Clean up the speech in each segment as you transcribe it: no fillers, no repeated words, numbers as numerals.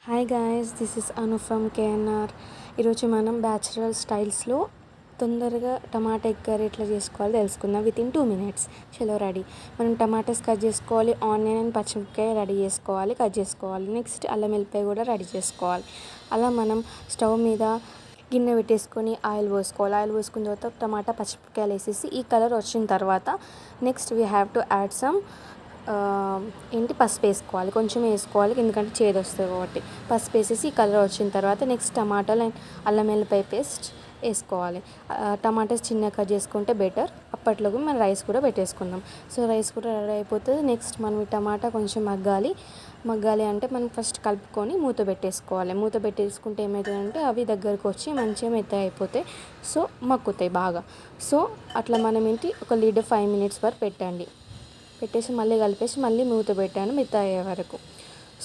Hi guys, this is Anu from KNR. ఈరోజు మనం bachelor స్టైల్స్లో తొందరగా టమాటా ఎగ్ కర్రీ ఎట్లా చేసుకోవాలో తెలుసుకుందాం. Within 2 minutes. చలో రెడీ. మనం టమాటాస్ కట్ చేసుకోవాలి, ఆనియన్ అండ్ పచ్చిమిరపకాయ రెడీ చేసుకోవాలి, కట్ చేసుకోవాలి. నెక్స్ట్ అల్లం వెల్లిపాయ కూడా రెడీ చేసుకోవాలి. అలా మనం స్టవ్ మీద గిన్నె పెట్టేసుకొని ఆయిల్ పోసుకోవాలి. ఆయిల్ పోసుకున్న తర్వాత టమాటా పచ్చిమిరపకాయలు వేసేసి ఈ కలర్ వచ్చిన తర్వాత next we have to add some పసుపు వేసుకోవాలి. కొంచెం వేసుకోవాలి, ఎందుకంటే చేదు వస్తుంది కాబట్టి. పసుపు వేసేసి ఈ కలర్ వచ్చిన తర్వాత నెక్స్ట్ టమాటాలు అండ్ అల్లం వెల్లిపాయ పేస్ట్ వేసుకోవాలి. టమాటాస్ చిన్నగా కట్ చేసుకుంటే బెటర్. అప్పట్లోకి మనం రైస్ కూడా పెట్టేసుకుందాం. సో రైస్ కూడా రెడీ అయిపోతుంది. నెక్స్ట్ మనం ఈ టమాటా కొంచెం మగ్గాలి అంటే మనం ఫస్ట్ కలుపుకొని మూత పెట్టేసుకోవాలి. మూత పెట్టేసుకుంటే ఏమవుతుందంటే అవి దగ్గరకు వచ్చి మంచిగా మెత్తగా అయిపోతాయి. సో మగ్గుతాయి బాగా. సో అట్లా మనం ఒక లిడ్ 5 minutes వరకు పెట్టేసి మళ్ళీ కలిపేసి మళ్ళీ మూత పెట్టాను మెత్తగా అయ్యే వరకు.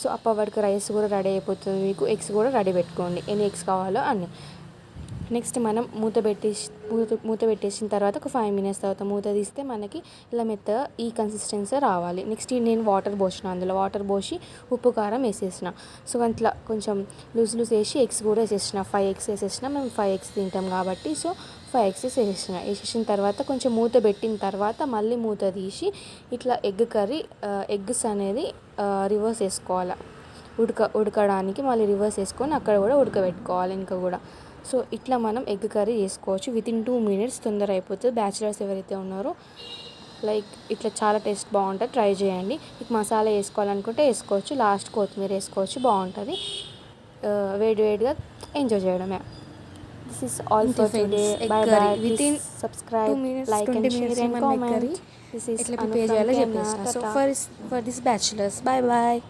సో అప్పటి వరకు రైస్ కూడా రెడీ అయిపోతుంది. మీకు ఎగ్స్ కూడా రెడీ పెట్టుకోండి, ఎన్ని ఎగ్స్ కావాలో అన్ని. నెక్స్ట్ మనం మూత పెట్టేసిన తర్వాత ఒక 5 minutes తర్వాత మూత తీస్తే మనకి ఇలా మెత్తగా ఈ కన్సిస్టెన్సీ రావాలి. నెక్స్ట్ నేను వాటర్ పోసిన, అందులో వాటర్ పోసి ఉప్పు కారం వేసేసిన. సో అట్లా కొంచెం లూజ్ వేసి ఎగ్స్ కూడా వేసేసిన. 5 eggs వేసేసిన. మేము 5 eggs తింటాం కాబట్టి సో 5 eggs వేసేసిన తర్వాత కొంచెం మూత పెట్టిన తర్వాత మళ్ళీ మూత తీసి ఇట్లా ఎగ్ కర్రీ ఎగ్స్ అనేది రివర్స్ వేసుకోవాలి. ఉడకడానికి మళ్ళీ రివర్స్ వేసుకొని అక్కడ కూడా ఉడకబెట్టుకోవాలి ఇంకా కూడా. సో ఇట్లా మనం ఎగ్ కర్రీ చేసుకోవచ్చు. వితిన్ 2 minutes తొందర అయిపోతుంది. బ్యాచిలర్స్ ఎవరైతే ఉన్నారో లైక్ ఇట్లా చాలా టేస్ట్ బాగుంటుంది, ట్రై చేయండి. మీకు మసాలా వేసుకోవాలనుకుంటే వేసుకోవచ్చు, లాస్ట్ కొత్తిమీర వేసుకోవచ్చు, బాగుంటుంది. వేడిగా ఎంజాయ్ చేయడమే. This is all for today. Bye bye. Please subscribe, like and share and comment. This is Anu from Kerala. So for this bachelors, bye bye.